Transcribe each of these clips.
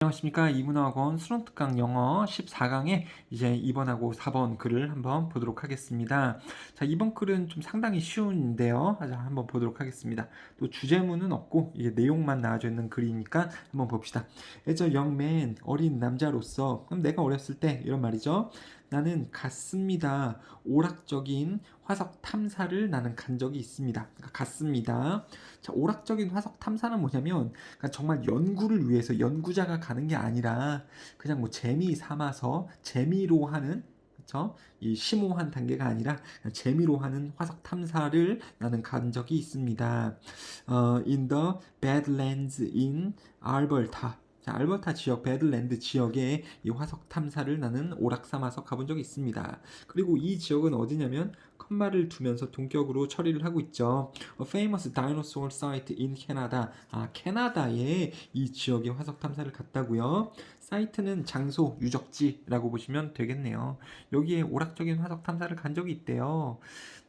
안녕하십니까. 이문학원 수능특강 영어 14강에 이제 2번하고 4번 글을 한번 보도록 하겠습니다. 자, 이번 글은 좀 상당히 쉬운데요. 자, 한번 보도록 하겠습니다. 또 주제문은 없고 이게 내용만 나와져 있는 글이니까 한번 봅시다. As a young man, 어린 남자로서, 그럼 내가 어렸을 때 이런 말이죠. 나는 갔습니다. 오락적인 화석 탐사를 나는 간 적이 있습니다. 그러니까 갔습니다. 자, 오락적인 화석 탐사는 뭐냐면 그러니까 정말 연구를 위해서 연구자가 가는 게 아니라 그냥 뭐 재미 삼아서 재미로 하는, 그쵸? 이 심오한 단계가 아니라 그냥 재미로 하는 화석 탐사를 나는 간 적이 있습니다. In the Badlands in Alberta. 자, 알버타 지역, 배들랜드 지역에 이 화석 탐사를 나는 오락 삼아서 가본 적이 있습니다. 그리고 이 지역은 어디냐면 컴마를 두면서 동격으로 처리를 하고 있죠. A famous dinosaur site in Canada. 아, 캐나다에 이 지역의 화석 탐사를 갔다고요. 사이트는 장소, 유적지라고 보시면 되겠네요. 여기에 오락적인 화석 탐사를 간 적이 있대요.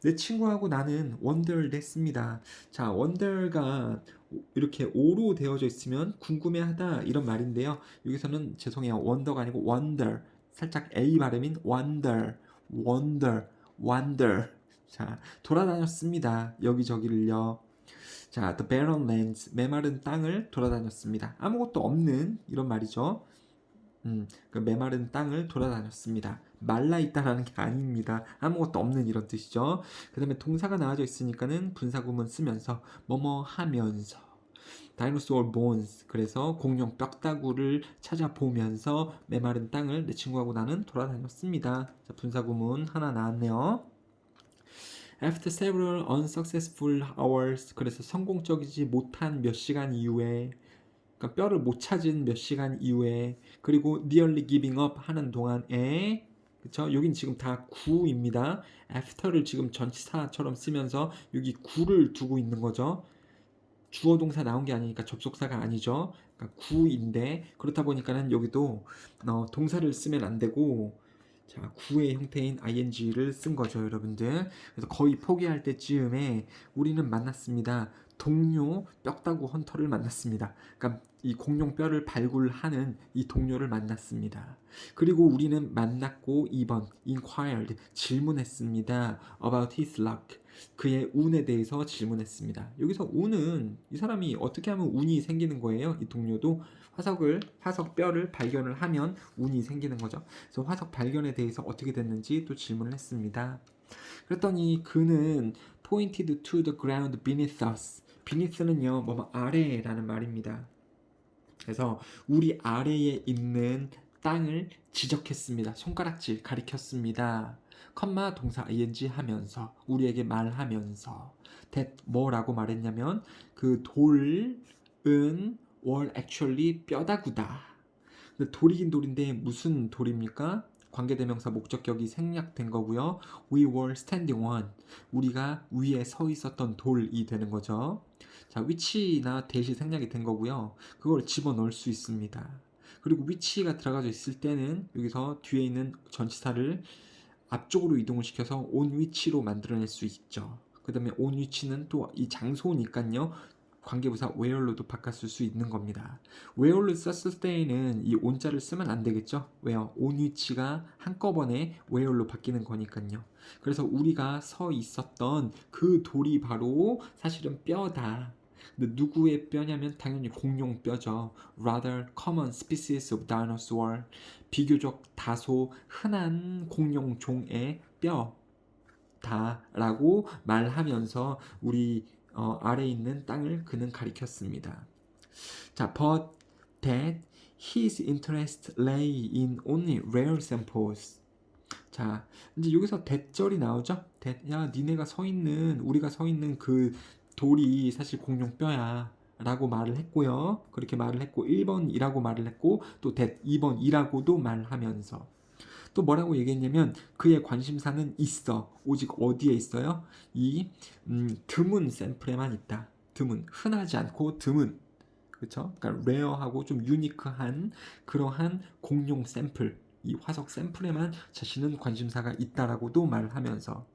내 친구하고 나는 원더를 했습니다. 자, 원더가 이렇게 O로 되어져 있으면 궁금해하다 이런 말인데요. 여기서는 죄송해요. 원더가 아니고 wonder. 살짝 A 발음인 wonder, wonder, wonder. 자, 돌아다녔습니다. 여기저기를요. 자, the barren lands, 메마른 땅을 돌아다녔습니다. 아무것도 없는 이런 말이죠. 그 메마른 땅을 돌아다녔습니다. 말라 있다라는 게 아닙니다. 아무것도 없는 이런 뜻이죠. 그 다음에 동사가 나와져 있으니까는 분사구문 쓰면서 뭐뭐 하면서 다이노소어 보온스, 그래서 공룡 뼈다구를 찾아보면서 메마른 땅을 내 친구하고 나는 돌아다녔습니다. 자, 분사구문 하나 나왔네요. After several unsuccessful hours, 그래서 성공적이지 못한 몇 시간 이후에, 그러니까 뼈를 못 찾은 몇 시간 이후에, 그리고 nearly giving up 하는 동안에, 그쵸? 여긴 지금 다 구입니다. after를 지금 전치사처럼 쓰면서 여기 구를 두고 있는 거죠. 주어 동사 나온 게 아니니까 접속사가 아니죠. 그러니까 구인데 그렇다 보니까는 여기도 동사를 쓰면 안 되고, 자, 구의 형태인 ing를 쓴 거죠, 여러분들. 그래서 거의 포기할 때쯤에 우리는 만났습니다. 동료 뼈다구 헌터를 만났습니다. 그러니까 이 공룡 뼈를 발굴하는 이 동료를 만났습니다. 그리고 우리는 만났고 2번 inquired, 질문했습니다. about his luck, 그의 운에 대해서 질문했습니다. 여기서 운은 이 사람이 어떻게 하면 운이 생기는 거예요. 이 동료도 화석 뼈를 발견을 하면 운이 생기는 거죠. 그래서 화석 발견에 대해서 어떻게 됐는지 또 질문을 했습니다. 그랬더니 그는 pointed to the ground beneath us. beneath는요, 뭐 아래라는 말입니다. 그래서 우리 아래에 있는 땅을 지적했습니다. 손가락질 가리켰습니다. 컴마 동사 ing 하면서 우리에게 말하면서 that 뭐라고 말했냐면 그 돌은 were actually 뼈다구다. 돌이긴 돌인데 무슨 돌입니까? 관계대명사 목적격이 생략된 거고요. We were standing on, 우리가 위에 서 있었던 돌이 되는 거죠. 자, 위치나 대시 생략이 된 거고요. 그걸 집어넣을 수 있습니다. 그리고 위치가 들어가져 있을 때는 여기서 뒤에 있는 전치사를 앞쪽으로 이동을 시켜서 온 위치로 만들어낼 수 있죠. 그 다음에 온 위치는 또 이 장소니까요. 관계부사 where로도 바꿨을 수 있는 겁니다. where를 썼을 때에는 이 on자를 쓰면 안 되겠죠? 왜요? on 위치가 한꺼번에 where로 바뀌는 거니까요. 그래서 우리가 서 있었던 그 돌이 바로 사실은 뼈다. 근데 누구의 뼈냐면 당연히 공룡 뼈죠. Rather common species of dinosaur. 비교적 다소 흔한 공룡 종의 뼈다라고 말하면서 우리 아래 있는 땅을 그는 가리켰습니다. 자, but that his interest lay in only rare samples. 자, 이제 여기서 대절이 나오죠? 야, 니네가 서 있는, 우리가 서 있는 그 돌이 사실 공룡 뼈야. 라고 말을 했고요. 그렇게 말을 했고, 1번이라고 말을 했고, 또 2번이라고도 말하면서. 또 뭐라고 얘기했냐면, 그의 관심사는 있어. 오직 어디에 있어요? 이 드문 샘플에만 있다. 드문. 흔하지 않고 드문. 그쵸? 그러니까 레어하고 좀 유니크한 그러한 공룡 샘플, 이 화석 샘플에만 자신은 관심사가 있다라고도 말하면서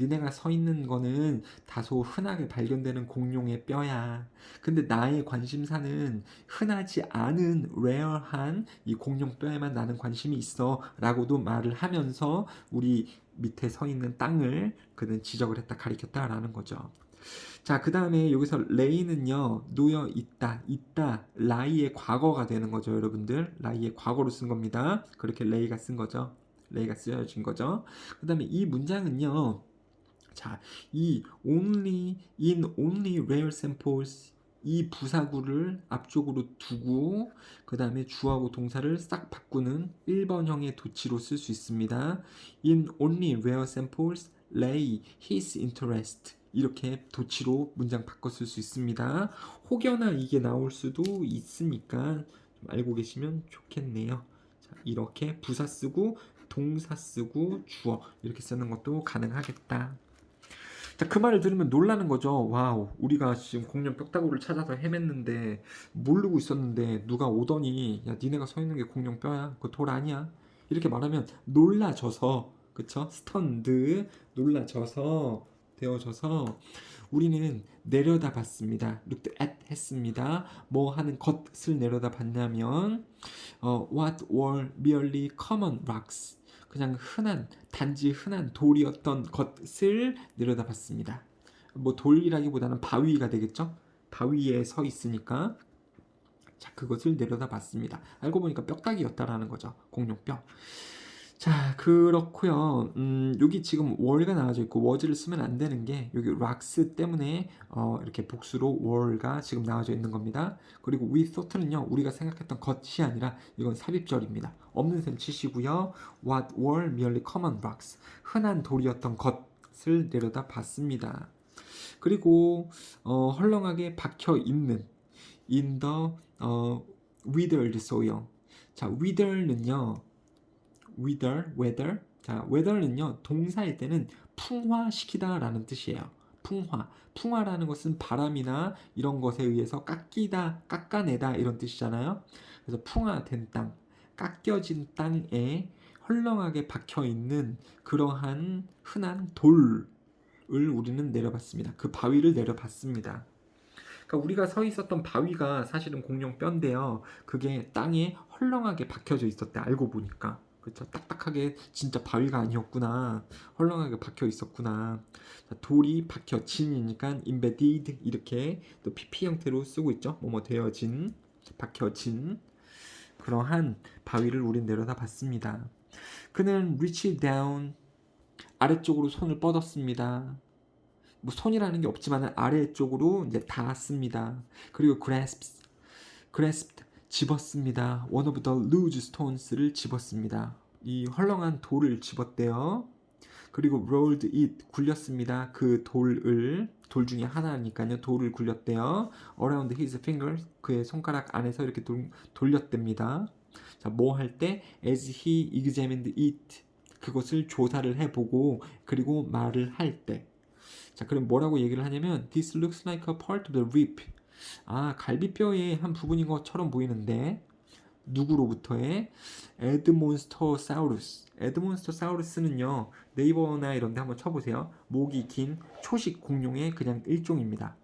니네가 서 있는 거는 다소 흔하게 발견되는 공룡의 뼈야. 근데 나의 관심사는 흔하지 않은 레어한 이 공룡 뼈에만 나는 관심이 있어 라고도 말을 하면서 우리 밑에 서 있는 땅을 그는 지적을 했다, 가리켰다라는 거죠. 자, 그 다음에 여기서 레이는요, 놓여 있다, 있다, 라이의 과거가 되는 거죠, 여러분들. 라이의 과거로 쓴 겁니다. 그렇게 레이가 쓴 거죠. 레이가 쓰여진 거죠. 그 다음에 이 문장은요, 자, 이 only rare samples, 이 부사구를 앞쪽으로 두고 그 다음에 주어하고 동사를 싹 바꾸는 1번형의 도치로 쓸 수 있습니다. In only rare samples lay his interest. 이렇게 도치로 문장 바꿔 쓸 수 있습니다. 혹여나 이게 나올 수도 있으니까 좀 알고 계시면 좋겠네요. 자, 이렇게 부사 쓰고 동사 쓰고 주어 이렇게 쓰는 것도 가능하겠다. 자, 그 말을 들으면 놀라는 거죠. 와우, 우리가 지금 공룡 뼈다구를 찾아서 헤맸는데 모르고 있었는데 누가 오더니 야, 니네가 서 있는 게 공룡 뼈야, 그거 돌 아니야, 이렇게 말하면 놀라져서, 그쵸? 스턴드, 놀라져서, 되어져서 우리는 내려다 봤습니다. looked at 했습니다. 뭐 하는 것을 내려다 봤냐면 what were merely common rocks, 그냥 흔한, 단지 흔한 돌이었던 것을 내려다봤습니다. 뭐 돌이라기보다는 바위가 되겠죠? 바위에 서 있으니까. 자, 그것을 내려다봤습니다. 알고 보니까 뼈다귀였다라는 거죠. 공룡뼈. 자, 그렇고요. 여기 지금 월가 나와져 있고 was를 쓰면 안 되는 게 여기 rocks 때문에 이렇게 복수로 were 지금 나와져 있는 겁니다. 그리고 we thought는요, 우리가 생각했던 것이 아니라 이건 삽입절입니다. 없는 셈 치시고요. What were merely common rocks, 흔한 돌이었던 것을 내려다 봤습니다. 그리고 헐렁하게 박혀 있는 in the withered soil. 자, wither는요, weather. 자, weather는요, 동사일 때는 풍화시키다 라는 뜻이에요. 풍화라는 것은 바람이나 이런 것에 의해서 깎이다, 깎아내다 이런 뜻이잖아요. 그래서 풍화된 땅, 깎여진 땅에 헐렁하게 박혀있는 그러한 흔한 돌을 우리는 내려봤습니다. 그 바위를 내려봤습니다. 그러니까 우리가 서 있었던 바위가 사실은 공룡 뼈인데요, 그게 땅에 헐렁하게 박혀져 있었대, 알고 보니까. 그렇죠? 딱딱하게 진짜 바위가 아니었구나, 헐렁하게 박혀 있었구나. 자, 돌이 박혀진이니까 embedded, 이렇게 또 pp 형태로 쓰고 있죠. 뭐뭐 되어진, 박혀진 그러한 바위를 우린 내려다 봤습니다. 그는 reach down, 아래쪽으로 손을 뻗었습니다. 뭐 손이라는 게 없지만 아래쪽으로 이제 닿았습니다. 그리고 grasped, 집었습니다. one of the loose stones를 집었습니다. 이 헐렁한 돌을 집었대요. 그리고 rolled it, 굴렸습니다. 그 돌을, 돌 중에 하나니까요, 돌을 굴렸대요. around his fingers, 그의 손가락 안에서 이렇게 돌렸답니다. 자, 뭐 할 때? as he examined it, 그것을 조사를 해보고 그리고 말을 할 때. 자, 그럼 뭐라고 얘기를 하냐면 this looks like a part of the rib. 아, 갈비뼈의 한 부분인 것처럼 보이는데 누구로부터의? 에드몬스터사우루스. 에드몬스터사우루스는요, 네이버나 이런 데 한번 쳐보세요. 목이 긴 초식 공룡의 그냥 일종입니다.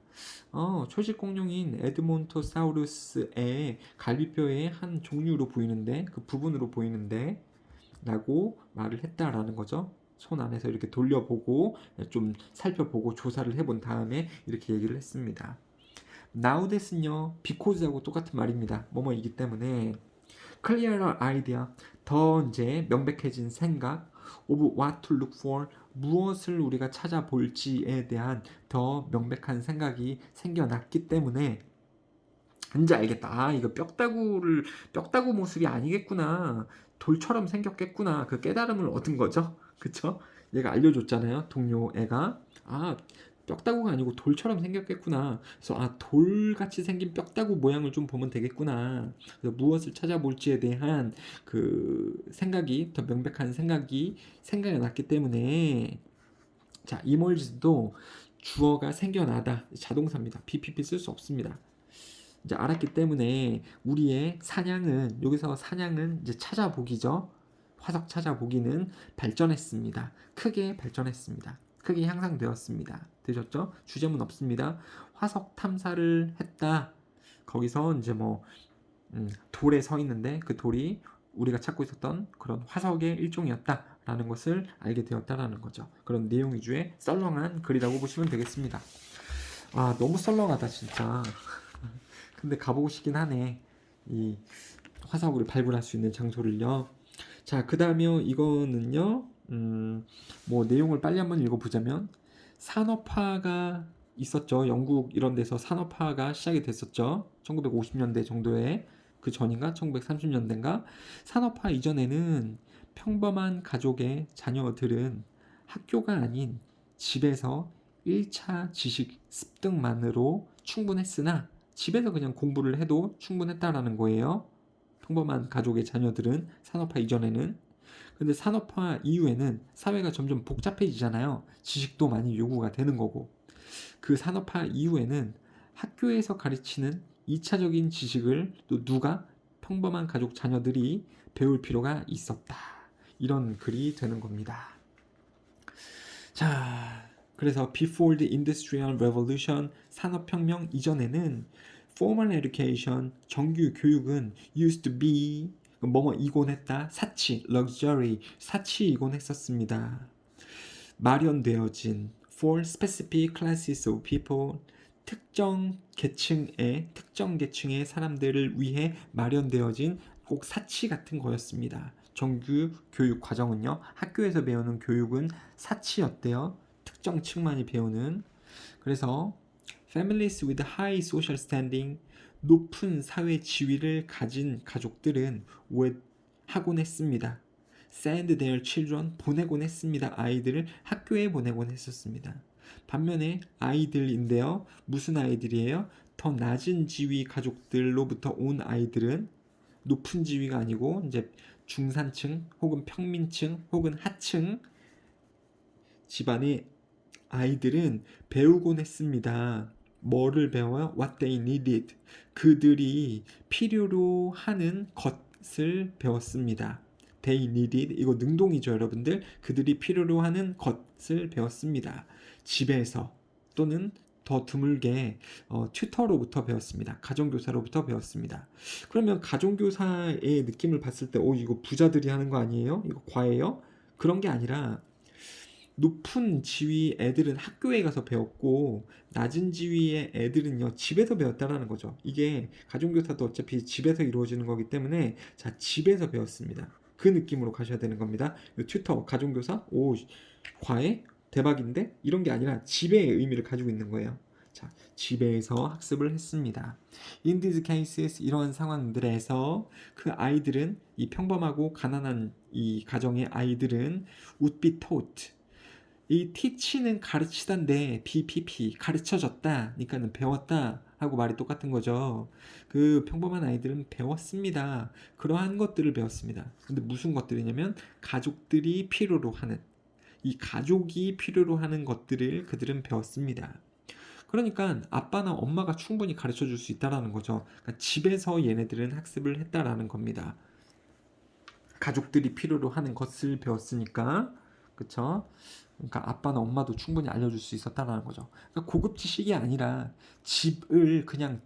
초식 공룡인 에드몬토사우루스의 갈비뼈의 한 종류로 보이는데, 그 부분으로 보이는데 라고 말을 했다라는 거죠. 손 안에서 이렇게 돌려보고 좀 살펴보고 조사를 해본 다음에 이렇게 얘기를 했습니다. Now that은요, because하고 똑같은 말입니다. 뭐뭐이기 때문에. clearer idea, 더 이제 명백해진 생각, of what to look for, 무엇을 우리가 찾아볼지에 대한 더 명백한 생각이 생겨났기 때문에 이제 알겠다. 아, 이거 뼈다구 모습이 아니겠구나, 돌처럼 생겼겠구나, 그 깨달음을 얻은 거죠. 그쵸? 얘가 알려줬잖아요, 동료 애가. 아, 뼈다구가 아니고 돌처럼 생겼겠구나. 그래서 아, 돌같이 생긴 뼈다구 모양을 좀 보면 되겠구나. 그래서 무엇을 찾아볼지에 대한 그 생각이, 더 명백한 생각이 생각이 났기 때문에. 자, emerge도 주어가 생겨나다, 자동사입니다. PPP 쓸 수 없습니다. 이제 알았기 때문에 우리의 사냥은, 여기서 사냥은 이제 찾아보기죠. 화석 찾아보기는 발전했습니다. 크게 발전했습니다. 크게 향상되었습니다. 되셨죠? 주제문 없습니다. 화석 탐사를 했다. 거기서 이제 뭐 돌에 서 있는데 그 돌이 우리가 찾고 있었던 그런 화석의 일종이었다라는 것을 알게 되었다라는 거죠. 그런 내용 위주의 썰렁한 글이라고 보시면 되겠습니다. 아, 너무 썰렁하다 진짜. 근데 가보고 싶긴 하네. 이 화석을 발굴할 수 있는 장소를요. 자, 그 다음에 이거는요. 뭐 내용을 빨리 한번 읽어보자면 산업화가 있었죠. 영국 이런 데서 산업화가 시작이 됐었죠. 1950년대 정도에. 그 전인가? 1930년대인가? 산업화 이전에는 평범한 가족의 자녀들은 학교가 아닌 집에서 1차 지식 습득만으로 충분했으나 집에서 그냥 공부를 해도 충분했다라는 거예요. 평범한 가족의 자녀들은 산업화 이전에는. 근데 산업화 이후에는 사회가 점점 복잡해지잖아요. 지식도 많이 요구가 되는 거고. 그 산업화 이후에는 학교에서 가르치는 2차적인 지식을 또 누가? 평범한 가족 자녀들이 배울 필요가 있었다. 이런 글이 되는 겁니다. 자, 그래서 before the industrial revolution, 산업혁명 이전에는 formal education, 정규 교육은 used to be 뭐뭐 했다, 사치, luxury, 사치이곤 했었습니다. 마련되어진 for specific classes of people, 특정 계층의 사람들을 위해 마련되어진 꼭 사치 같은 거였습니다. 정규 교육 과정은요, 학교에서 배우는 교육은 사치였대요. 특정 층만이 배우는. 그래서 families with high social standing, 높은 사회 지위를 가진 가족들은 would 하곤 했습니다. send their children, 보내곤 했습니다. 아이들을 학교에 보내곤 했었습니다. 반면에 아이들인데요. 무슨 아이들이에요? 더 낮은 지위 가족들로부터 온 아이들은 높은 지위가 아니고 이제 중산층 혹은 평민층 혹은 하층 집안의 아이들은 배우곤 했습니다. 뭐를 배워요? What they needed. 그들이 필요로 하는 것을 배웠습니다. They needed. 이거 능동이죠, 여러분들. 그들이 필요로 하는 것을 배웠습니다. 집에서 또는 더 드물게 튜터로부터 배웠습니다. 가정교사로부터 배웠습니다. 그러면 가정교사의 느낌을 봤을 때 이거 부자들이 하는 거 아니에요? 이거 과예요? 그런 게 아니라 높은 지위 애들은 학교에 가서 배웠고 낮은 지위의 애들은요 집에서 배웠다라는 거죠. 이게 가정교사도 어차피 집에서 이루어지는 거기 때문에 자 집에서 배웠습니다. 그 느낌으로 가셔야 되는 겁니다. 튜터, 가정교사, 과외 대박인데 이런 게 아니라 집의 의미를 가지고 있는 거예요. 자, 집에서 학습을 했습니다. In these cases, 이런 상황들에서 그 아이들은 이 평범하고 가난한 이 가정의 아이들은 would be taught. 이 teach는 가르치다인데 BPP 가르쳐졌다 그러니까는 배웠다 하고 말이 똑같은 거죠. 그 평범한 아이들은 배웠습니다. 그러한 것들을 배웠습니다. 근데 무슨 것들이냐면 가족들이 필요로 하는 이 가족이 필요로 하는 것들을 그들은 배웠습니다. 그러니까 아빠나 엄마가 충분히 가르쳐 줄 수 있다라는 거죠. 그러니까 집에서 얘네들은 학습을 했다라는 겁니다. 가족들이 필요로 하는 것을 배웠으니까. 그쵸? 그러니까 아빠나 엄마도 충분히 알려줄 수 있었다는 거죠. 그러니까 고급 지식이 아니라 집을 그냥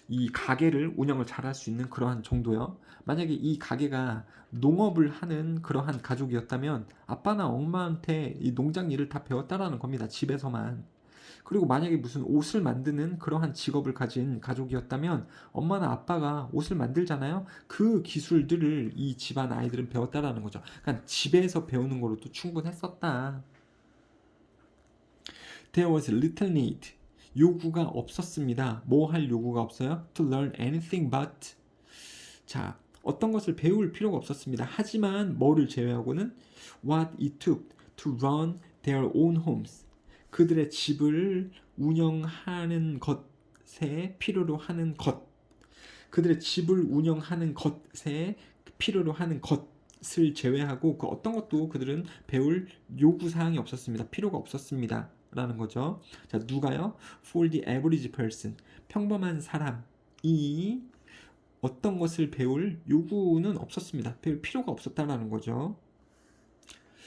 이 가게를 운영을 잘할 수 있는 그러한 정도요. 만약에 이 가게가 농업을 하는 그러한 가족이었다면 아빠나 엄마한테 이 농장 일을 다 배웠다라는 겁니다. 집에서만. 그리고 만약에 무슨 옷을 만드는 그러한 직업을 가진 가족이었다면 엄마나 아빠가 옷을 만들잖아요. 그 기술들을 이 집안 아이들은 배웠다라는 거죠. 그러니까 집에서 배우는 거로도 충분했었다. There was little need. 요구가 없었습니다. 뭐 할 요구가 없어요? To learn anything but. 자, 어떤 것을 배울 필요가 없었습니다. 하지만 뭐를 제외하고는 what it took to run their own homes. 그들의 집을 운영하는 것에 필요로 하는 것. 그들의 집을 운영하는 것에 필요로 하는 것을 제외하고 그 어떤 것도 그들은 배울 요구사항이 없었습니다. 필요가 없었습니다. 라는 거죠. 자, 누가요? For the average person. 평범한 사람이 어떤 것을 배울 요구는 없었습니다. 배울 필요가 없었다라는 거죠.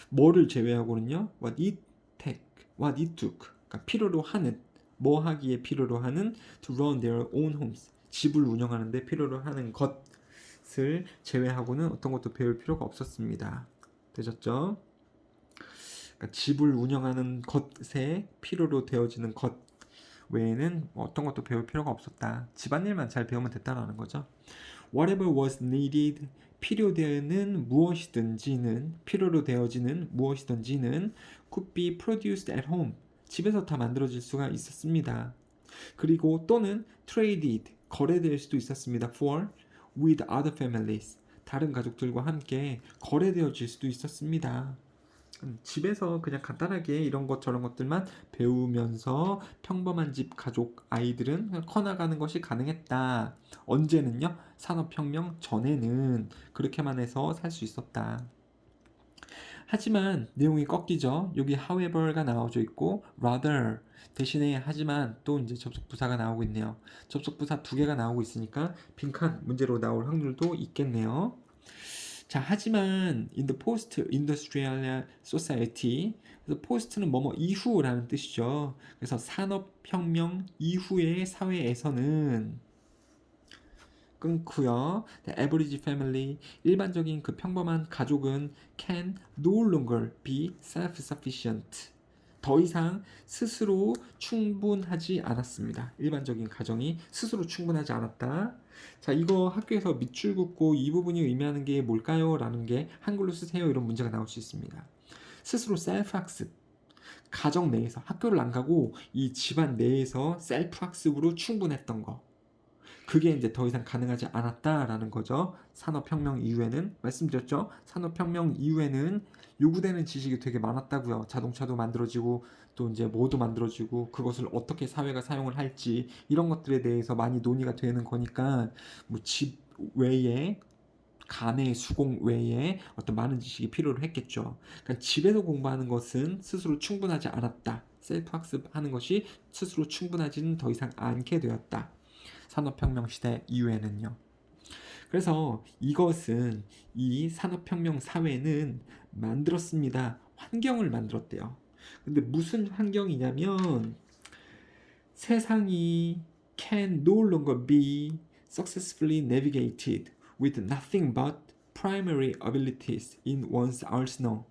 뭐를 제외하고는요? What it what it took. 그러니까 필요로 하는, 뭐 하기에 필요로 하는 to run their own homes. 집을 운영하는데 필요로 하는 것을 제외하고는 어떤 것도 배울 필요가 없었습니다. 되셨죠? 그러니까 집을 운영하는 것에 필요로 되어지는 것 외에는 어떤 것도 배울 필요가 없었다. 집안일만 잘 배우면 됐다라는 거죠. Whatever was needed, 필요되는 무엇이든지는, 필요로 되어지는 무엇이든지는 could be produced at home, 집에서 다 만들어질 수가 있었습니다. 그리고 또는 traded, 거래될 수도 있었습니다. for, with other families, 다른 가족들과 함께 거래되어질 수도 있었습니다. 집에서 그냥 간단하게 이런 것 저런 것들만 배우면서 평범한 집 가족 아이들은 그냥 커나가는 것이 가능했다. 언제는요? 산업혁명 전에는 그렇게만 해서 살 수 있었다. 하지만 내용이 꺾이죠. 여기 however가 나와져 있고 rather 대신에 하지만 또 이제 접속부사가 나오고 있네요. 접속부사 두 개가 나오고 있으니까 빈칸 문제로 나올 확률도 있겠네요. 자, 하지만 in the post-industrial society, 그래서 post는 뭐뭐 이후라는 뜻이죠. 그래서 산업혁명 이후의 사회에서는 끊고요. The average family, 일반적인 그 평범한 가족은 can no longer be self-sufficient. 더 이상 스스로 충분하지 않았습니다. 일반적인 가정이 스스로 충분하지 않았다. 자, 이거 학교에서 밑줄 긋고 이 부분이 의미하는 게 뭘까요? 라는 게 한글로 쓰세요. 이런 문제가 나올 수 있습니다. 스스로 셀프 학습. 가정 내에서 학교를 안 가고 이 집안 내에서 셀프 학습으로 충분했던 거. 그게 이제 더 이상 가능하지 않았다라는 거죠. 산업혁명 이후에는 말씀드렸죠. 산업혁명 이후에는 요구되는 지식이 되게 많았다고요. 자동차도 만들어지고 또 이제 뭐도 만들어지고 그것을 어떻게 사회가 사용을 할지 이런 것들에 대해서 많이 논의가 되는 거니까 뭐 집 외에 가내 수공 외에 어떤 많은 지식이 필요로 했겠죠. 그러니까 집에서 공부하는 것은 스스로 충분하지 않았다. 셀프 학습하는 것이 스스로 충분하지는 더 이상 않게 되었다. 산업혁명 시대 이후에는요. 그래서 이것은 이 산업혁명 사회는 만들었습니다. 환경을 만들었대요. 근데 무슨 환경이냐면 세상이 can no longer be successfully navigated with nothing but primary abilities in one's arsenal.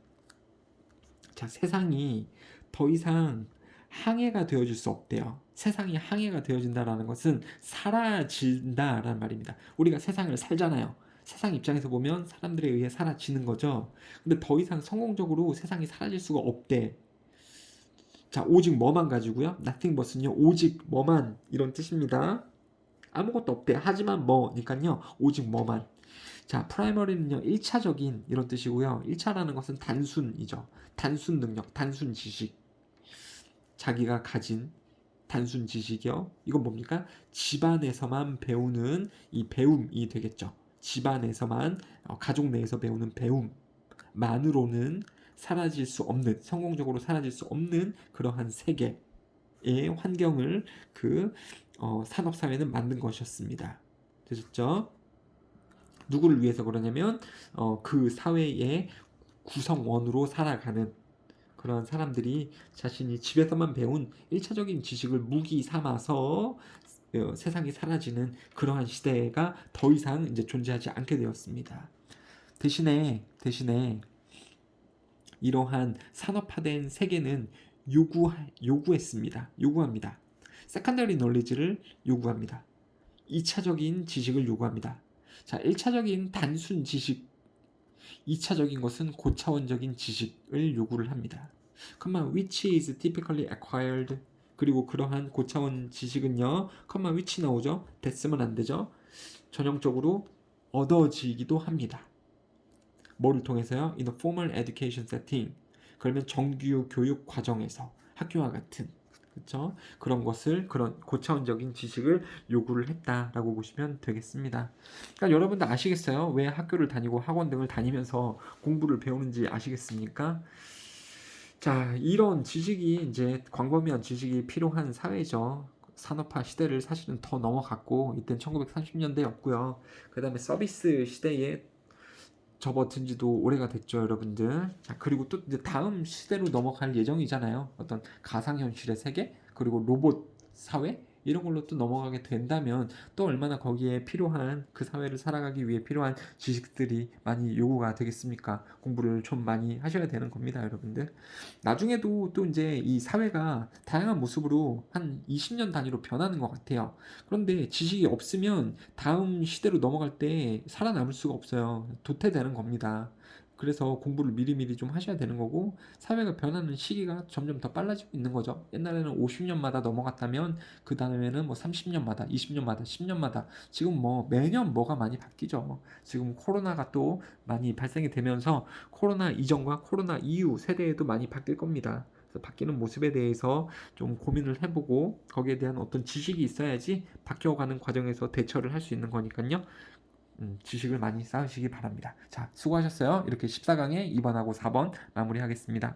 자, 세상이 더 이상 항해가 되어줄 수 없대요. 세상이 항해가 되어진다라는 것은 사라진다라는 말입니다. 우리가 세상을 살잖아요. 세상 입장에서 보면 사람들에 의해 사라지는 거죠. 근데 더 이상 성공적으로 세상이 사라질 수가 없대. 자, 오직 뭐만 가지고요. nothing but은요. 오직 뭐만 이런 뜻입니다. 아무것도 없대. 하지만 뭐니까요. 오직 뭐만. 자, 프라이머리는요. 1차적인 이런 뜻이고요. 1차라는 것은 단순이죠. 단순 능력, 단순 지식. 자기가 가진 단순 지식이요. 이건 뭡니까? 집안에서만 배우는 이 배움이 되겠죠. 집안에서만 가족 내에서 배우는 배움만으로는 사라질 수 없는, 성공적으로 사라질 수 없는 그러한 세계의 환경을 그 산업사회는 만든 것이었습니다. 되셨죠? 누구를 위해서 그러냐면 그 사회의 구성원으로 살아가는 그런 사람들이 자신이 집에서만 배운 1차적인 지식을 무기 삼아서 세상이 사라지는 그러한 시대가 더 이상 이제 존재하지 않게 되었습니다. 대신에 이러한 산업화된 세계는 요구합니다. 세컨더리 놀리지를 요구합니다. 2차적인 지식을 요구합니다. 자, 1차적인 단순 지식, 2차적인 것은 고차원적인 지식을 요구를 합니다. comma which is typically acquired, 그리고 그러한 고차원 지식은요, comma which 나오죠. 됐으면 안 되죠. 전형적으로 얻어지기도 합니다. 뭐를 통해서요? in a formal education setting. 그러면 정규 교육 과정에서 학교와 같은 그렇죠? 그런 것을 그런 고차원적인 지식을 요구를 했다라고 보시면 되겠습니다. 그러니까 여러분도 아시겠어요? 왜 학교를 다니고 학원 등을 다니면서 공부를 배우는지 아시겠습니까? 자, 이런 지식이 이제 광범위한 지식이 필요한 사회죠. 산업화 시대를 사실은 더 넘어갔고 이때는 1930년대였고요. 그 다음에 서비스 시대에 접어든 지도 오래가 됐죠, 여러분들. 자, 그리고 또 이제 다음 시대로 넘어갈 예정이잖아요. 어떤 가상현실의 세계, 그리고 로봇 사회 이런 걸로 또 넘어가게 된다면 또 얼마나 거기에 필요한 그 사회를 살아가기 위해 필요한 지식들이 많이 요구가 되겠습니까? 공부를 좀 많이 하셔야 되는 겁니다, 여러분들. 나중에도 또 이제 이 사회가 다양한 모습으로 한 20년 단위로 변하는 것 같아요. 그런데 지식이 없으면 다음 시대로 넘어갈 때 살아남을 수가 없어요. 도태되는 겁니다. 그래서 공부를 미리미리 좀 하셔야 되는 거고, 사회가 변하는 시기가 점점 더 빨라지고 있는 거죠. 옛날에는 50년마다 넘어갔다면 그 다음에는 뭐 30년마다, 20년마다, 10년마다, 지금 뭐 매년 뭐가 많이 바뀌죠. 지금 코로나가 또 많이 발생이 되면서 코로나 이전과 코로나 이후 세대에도 많이 바뀔 겁니다. 그래서 바뀌는 모습에 대해서 좀 고민을 해보고 거기에 대한 어떤 지식이 있어야지 바뀌어가는 과정에서 대처를 할 수 있는 거니까요. 지식을 많이 쌓으시기 바랍니다. 자, 수고하셨어요. 이렇게 14강에 2번하고 4번 마무리하겠습니다.